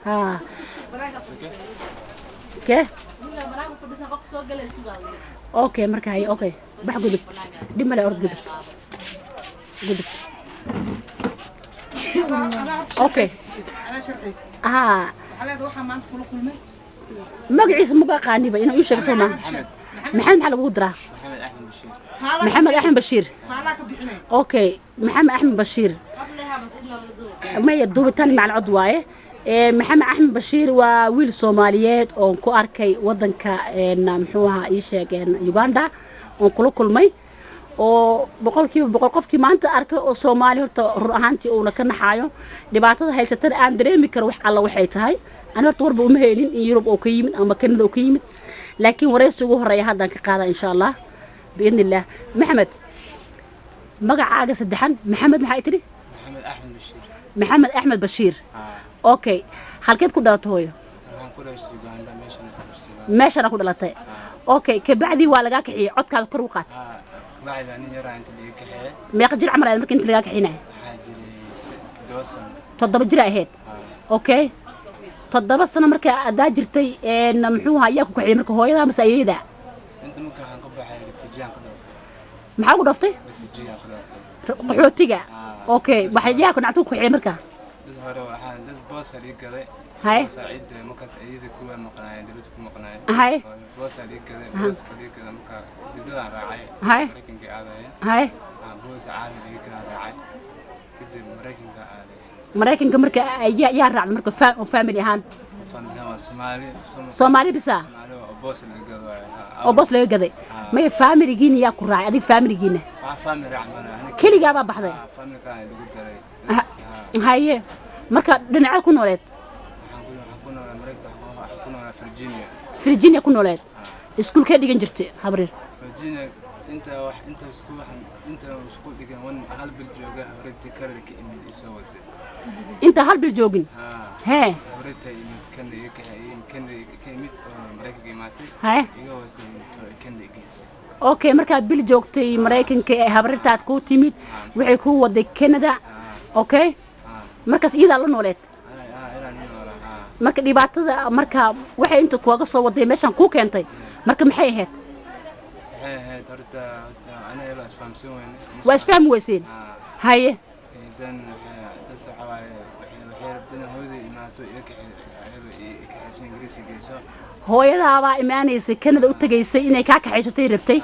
ها كيف اوكي marka hay okay bax gudub dhimale ord gudub okay ها magaciisa ma qaaniba inuu ii sheego Soomaa maxamed lagu diraa محمد أحمد بشير أوكي محمد أحمد بشير ما يدوبتني مع العضواية محمد أحمد بشير وويل صوماليات أو كواركي وضنك نمحوها إيشة يوغندا وكل مي وبقول قفكي ما أنت أرك صومالي هرتهانتي أو لكن حاجة لبعضها هي ستر أندري مكروح الله وحيتها أنا طور بأمهلين يوروب أو كيمن أو مكان لو كيمن لكن ورئيس جوه الرئي هذا كقاعدة إن شاء الله بإذن الله محمد مقع عاقة سدحان محمد محايتري محمد أحمد بشير أوكي هل كنت كدلت هوي ماشي أنا كدلت أوكي كبعدي والقاك حي عدك على الكروقات بعد أن يرى أنت اللي كحية ما يقدر عمل أنا ممكن تلاقاك حينا تضرب جرا هيد أوكي تضرب السنة مركا أداجرتي نمحوها إياكو كحي مركا هوي ذا مسايدة أنت ممكن هنقبح الفجان كله maxaa ku dhaftay qaxootiga okay waxay yaa ku nactuu ku ximarka dad hore waxaan dad boos ali galay hay saacid marka ayida ku waa maqnaayeen dawladda ku maqnaayeen hay boos ali galay boos ali galay marka didada raacay hay mareykanka aaday hay boos caadi ali galay raacay kadib mareykanka marka yaa raacay marka family ahaan Soomaali bisa boos laga gaday ما family جيني يا كراعي أديك family جينا family عمنا كل جابا بحذا family كان يقول ترى هاي مركا دنيا كون ولد حكونا أمريكا حكونا فرجينيا كون ولد سكول كده جنجرتي خبرير فرجينيا أنت سكول ديجان وين هل بالجوجا أمريكا كارلك إمي يسوي أنت هل بالجوجين ها أمريكا إمي كان كميت أمريكا جماعتي ها كان يجلس أوكي مركا بالجوجتي أمريكا كهبرتها تكون تيميت وعيكوا ودي كندا أوكي مركز إذا لون ولد marka dhibaatada marka waxay inta kuuga soo waday meeshan ku keentay marka maxay ahayd horta ana ila isfahamsan waa isfaham weyseen haye idan saxawaay waxay rabtaan hooyada imaato iyo kaxaysan Ingiriis geeso hooyadaaba imaanaysa Canada u tagaysay inay ka kaxaysatay rabtay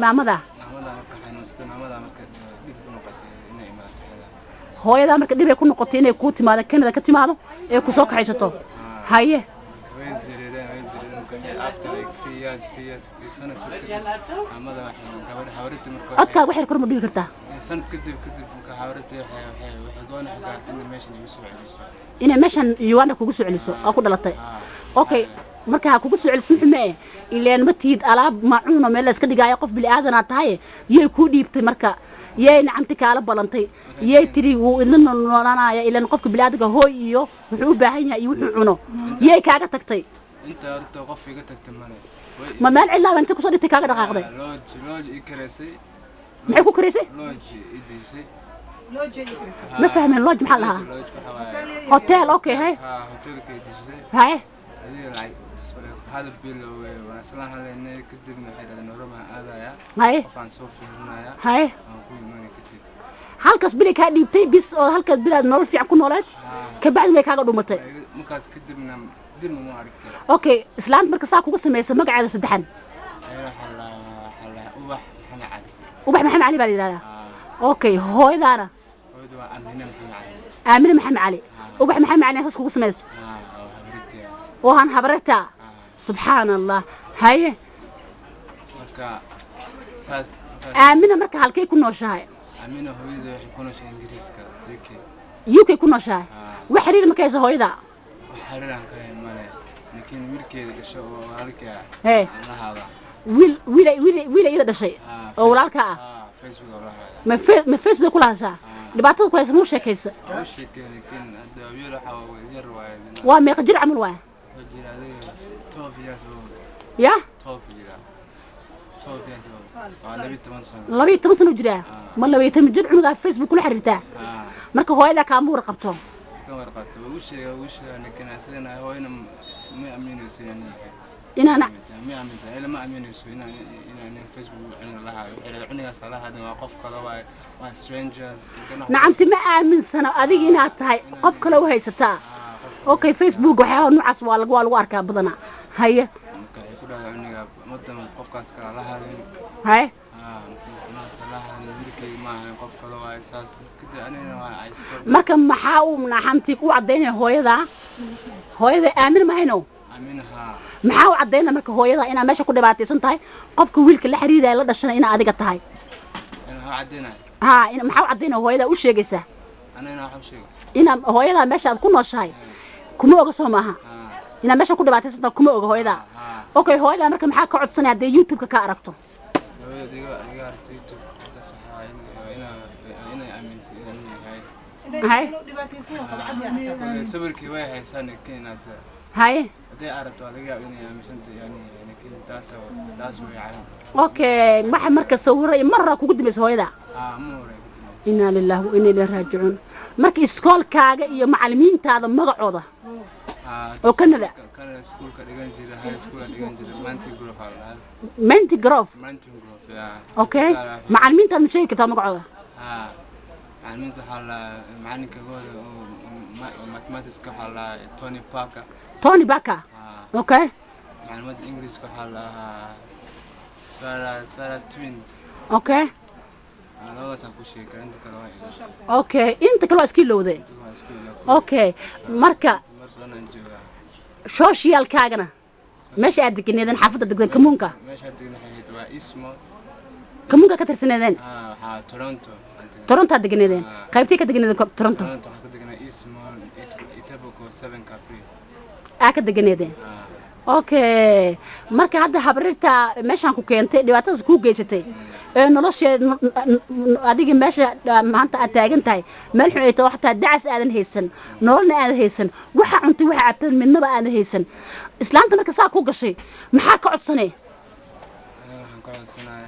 maamada hooyada marka dib ay ku noqotay inay ku timaado Canada ka timaado ee ku soo kaxaysato haye adka wax yar korma dhigi kartaa san kadib ka xawratay waxay goon xagaa in meeshan igu soo celiso ina meeshan Uganda kugu soo celiso oo ku dhalatay okay marka kugu soo celiso xumee ileen ma tiid alaab maacuuna meel iska dhigaayo qof bili aadan tahay yey ku dhiibtay marka yey nacamti kala balantay yey tiri uu idin noolaanaya ilaan qofka bilaadiga hooy iyo wuxuu u baahan yahay wuxuu cuno yey kaaga tagtay inta horta qof iga tagtay ma meel cilaa inta ku soo dhigtay kaaga dhaqaaqday looji ikrasay maxay ku kareysay looji idisay ما فاهمين لوج محل لها هوتيل اوكي هاي هوتيل كيدسي هاي هذا بيلو وصلنا لنا كدبنا حيدا نورما هذا هاي فان صوفي هنا هاي halkaas bilay ka dhibtay bis oo halkaas bilaad nolol fiican ku noolayd ka bacdi way kaaga dhumatay markaas kadibna dilma ma aragtay okay islaanta marka saa kugu sameeyay magaceeda saddexan ubax maxamed cali baa yiraahdaa okay hooyadaana آمنة محمد علي وبح محمد علي أساس كوكو سميس وهان حبرتها سبحان الله هاي آمنة مركا هالكي كنو شاي آمنة هو إذا يكونوا شاي إنجليزكا يوكي كنو شاي وحرير مكايسة هو إذا وحرير عنك مالي لكن ويلكي شو هالكي هاي ويلا إذا ده شيء أولالك فيسبوك ما فيسبوك كلها شاي dhibaatada ku hayso muu sheekaysa waa meeqa jir camal waa ya soo fiirsado waa 12 sano 12 sano jira ma 12 jir cunuga Facebook kula xiriirtaa marka hooyada ka muur qabto uu sheegay ninkan asagana hooyana ma aaminayso inana ma aaminayso inaan Facebook cunug la haayo cunugaas la haayo waa qof kale waa strangers nacamti ma aaminsana adiga inaad tahay qof kale u haysataa okay Facebook waxa noocaas waa lagu arkaa badana haye ku dhaw cunuga madama qofkaas kale la haayo haye qof kale waa isaas kida anina waa marka maxaa uu naxamti ku cadeynay hooyada aamin ma hayno maxaa uu cadeynay marka hooyada ina meesha ku dhibaataysan tahay qofka wiilka la xiriiray la dhashay ina adiga tahay ina maxaa uu cadeynay hooyada u sheegaysa anina waxa sheegay ina hooyada meesha aad ku nooshahay kuma oga soo maaha ina meesha ku dhibaataysan tahay kuma oga hooyada okay hooyada marka maxaa ka codsanay hadii YouTube ka aragto هاي صبركي وين هيسان كينات هاي دي أردت على جاب مشنت يعني كين تاسو يعني اوكي ما مركز صوري مره كقد بس هويدا موري إنا لله وإنا إليه راجعون marka iskoolkaaga iyo macallimiintaada magacooda oo kanada kan iskoolka dhigan jiray high school dhigan jiray Manti Grove okay macallimiintaada ma sheegi kartaa magacooda macallimiinta xala macallinka gooda oo mathematics ka xala Tony Parker okay macallimada English ka xala Sarah Twins okay okay inta kale waa iskilowde okay marka social kaagana meesha aad deganeedeen xaafadda degdeg kamuunka meesha deganeed waa ismo kamuunka ka tirsaneedeen Toronto deganeedeen qaybtii ka deganeedeen Toronto ka deganeed ismo Etobicoke 7 Capri ka deganeedeen okay marka hadda habrirta meeshan ku keentay dhibaatadaas ku geysatay nolosheed adiga meesha maanta aad taagan tahay meel xun ay tahay waxta dacas aadan haysan nololna aadan haysan waxa cunti waxa aad midnaba aadan haysan islaanta marka saa ku gashay maxaa ka codsanay waxaan ka codsanay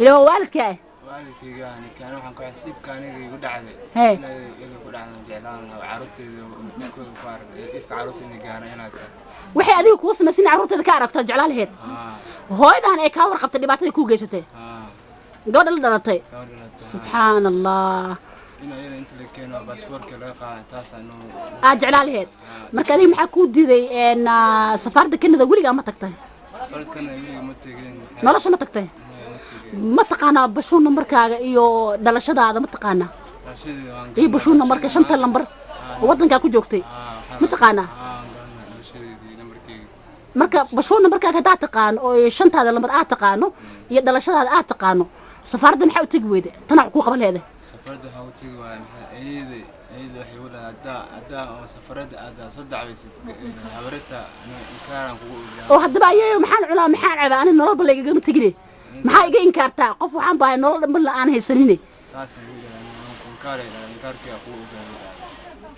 ila waalidka waalidkayga kan waxaan ka codsanay dibkaaniga igu dhacday inay ku dhacdo jeclaan carruurtayda ku faarqay carruurtayda gaar inaad waxay adiga ku sameeyay carruurtayda ka aragto jeclaan lahayd hooyadan ay ka warqabtay dhibaatada ku geysatay gabadha la dhalatay subhanallah ina inta la keeno baasaboorka laga qaaday taas jeclaan lahayd marka adiga maxaa ku diiday safarda Canada waliga ma tagtay safarda Canada waliga ma tagin nolosha ma tagtay ma taqaana bashuun numbarkaaga iyo dhalashadaada ma taqaana iyo bashuun numbarka shanta lambar wadanka ku joogtay ma taqaana marka bashuun numbarkaaga hadaa taqaan oo shantaada lambar aad taqaano iyo dhalashadaada aad taqaano safarda maxaa u tagi weyday tanac ku qaban leedahay safarda waxa u tagi waa ayada waxay wada oo safarada aad soo dacwaysid habarta inkaaraan kugu oo hadaba ayayo maxaan culaa maxaan caba ani nolol bal iga ma tagine maxaa iga inkaartaa qof waxaan baahay nolol dhan aan haysanin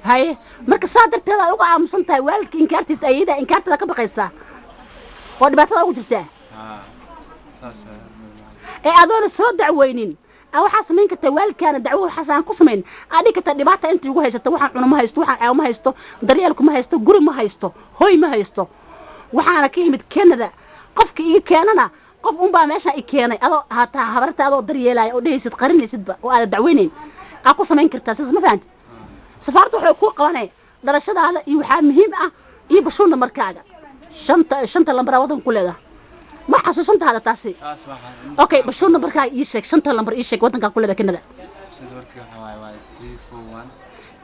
haye marka saadarteeda uga aamusan tahay waalidka inkaartiisa ayada inkaartada ka baqaysaa oo dhibaatada ugu jirtaa adoona soo dacweynin waxaa samayn kartaa waalidkaana dacwo xasaan ku samayn adii kartaa dhibaata inta ugu haysato waxaan cuno ma haysto waxaan caaw ma haysto daryeel kuma haysto guri ma haysto hooy ma haysto waxaana ka yimid Canada qofka iga keenana qof baa meesha i keenay adoo hataa habarta adoo daryeelay oo dhaysid qarinaysidba oo aad dacweynayn ku samayn kartaa sidaas ma fahanti safartu wuxuu ku qabanay dhalashadaada iyo waxa muhiim ah iyo bashuuna markaaga shanta lambar wadan ku leedahay ma xasuusantaa hada taasi okay bashuuna markaaga ii sheeg shanta lambar ii sheeg wadanka ku leedahay Canada waa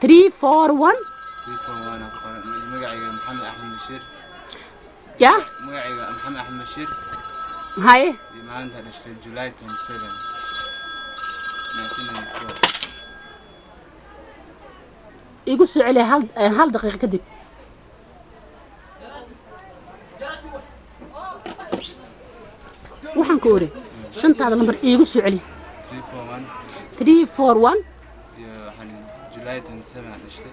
341 341 magacayga Maxamed Axmed Bashir ya magacayga Maxamed Axmed Bashir هاي maanta dhashay July 27 1994 igu soo celi hal daqiiqo kadib waxaan ku ori shantaada lambar igu soo celi 341 July 27 dhashay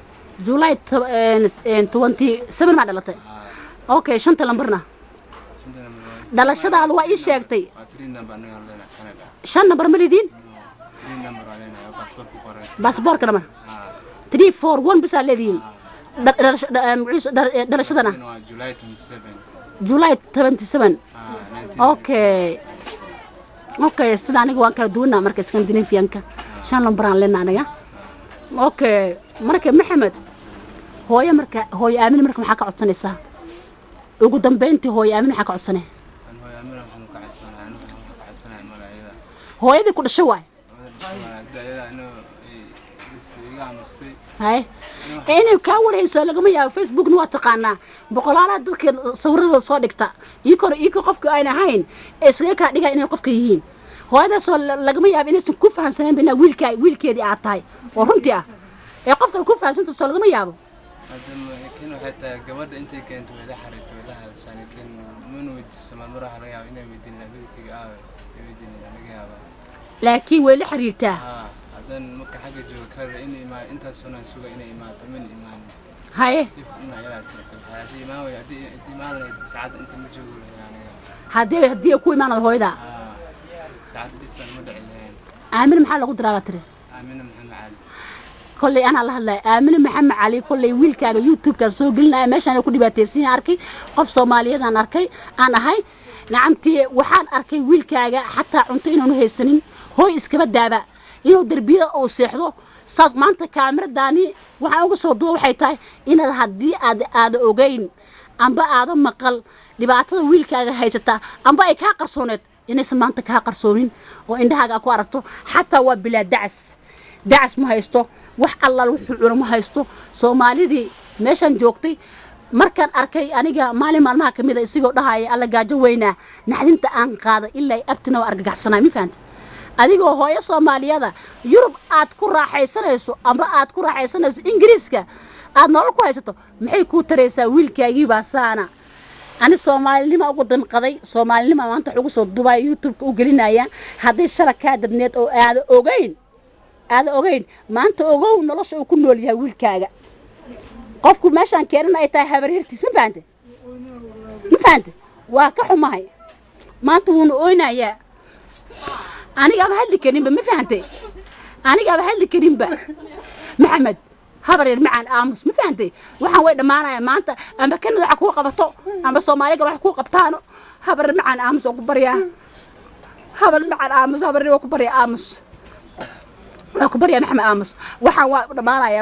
July 27 ma dhalatay okay shanta lambarna dhalashadaadu waa ii sheegtay 3 number aniga leena Canada 5 number ma lidin 3 number leena passport ku qoran passport kana 341 bisa leedin dhalashadana July 27 July 27 okay sida aniga waan kala duwanaa marka Scandinavianka 5 number aan leena aniga okay marka Maxamed hooyo aamin marka maxaa ka codsanaysaa ugu dambeyntii hooyo aamin maxaa ka codsanay hooyo aamin waxaan ka codsanay malaayada hooyadii ku dhashay waay hay inay ka wareyso lagama yaabo Facebook waa taqaanaa boqolaal dadka sawirada soo dhigta iko qofka aan ahayn isaga ka dhiga inay qofka yihiin hooyada soo lagama yaabo inay ku fahansaneen bina wiilkeedii aad tahay oo runtii ah ee qofka ku fahansanto soo lagama yaabo hadana kin waxa gabadha intay keento wada xariirto wada halsan kin manuu Soomaaliya laga yaabo inay weydiin laga yaabo laakiin way la xiriirtaa hadan marka xaga jooga kale inay ma inta sano suuga inay imaato min imaan haye inay yaraatay hadii ma way hadii imaan saacad inta ma joogo hadii ku imaan hooyada saacad inta ma dhicin aamin maxaa lagu diraa tiri aamin maxamed cali kulli ana la hadlay aamin maxamed cali kulli wiilkaaga YouTube ka soo gelinaya meeshaan ku dhibaataysan arkay qof Soomaaliyeed aan arkay aan ahay nacamtii waxaan arkay wiilkaaga xataa cunto inaanu haysanin hooy iskaba daaba inuu darbiyada oo seexdo saas maanta kaamiradaani waxa ugu soo duwa waxay tahay inaad hadii aad ogeyn amba aad maqal dhibaatada wiilkaaga haysata amba ay ka qarsooneed inaysan maanta ka qarsoonin oo indhahaaga ku aragto xataa waa bilaa dacs ma haysto wax alla wuxuu cuno ma haysto Soomaalidii meeshan joogtay markaan arkay aniga maalmaha kamid ah isigoo dhahay alla gaajo weyna naxdinta aan qaada ilaa abtina argagaxsanaa mi faanta adigoo hooyo Soomaaliyada Yurub aad ku raaxaysanayso amba aad ku raaxaysanayso Ingiriiska aad nolol ku haysato maxay ku taraysaa wiilkaagii baasaana ani Soomaalinimo ugu danqaday Soomaalinimo maanta ugu soo Dubai YouTube u gelinaya hadii sharaka dabneed oo aad ogeyn maanta ogow nolosha uu ku nool yahay wiilkaaga qofku meeshan keenay ay tahay habaryartiis ma faante waa ka xumahay maanta uu ooynaya aniga ba hadli karinba ma faante Maxamed habaryar macaan aamus ma faante waxaan way dhamaanaya maanta amba kanada waxa ku qabato amba Soomaaliga waxa ku qabtaano habaryar macaan aamus oo ku bariya habaryar ku bariya aamus Maxamed aamus waxaan waa dhamaanaya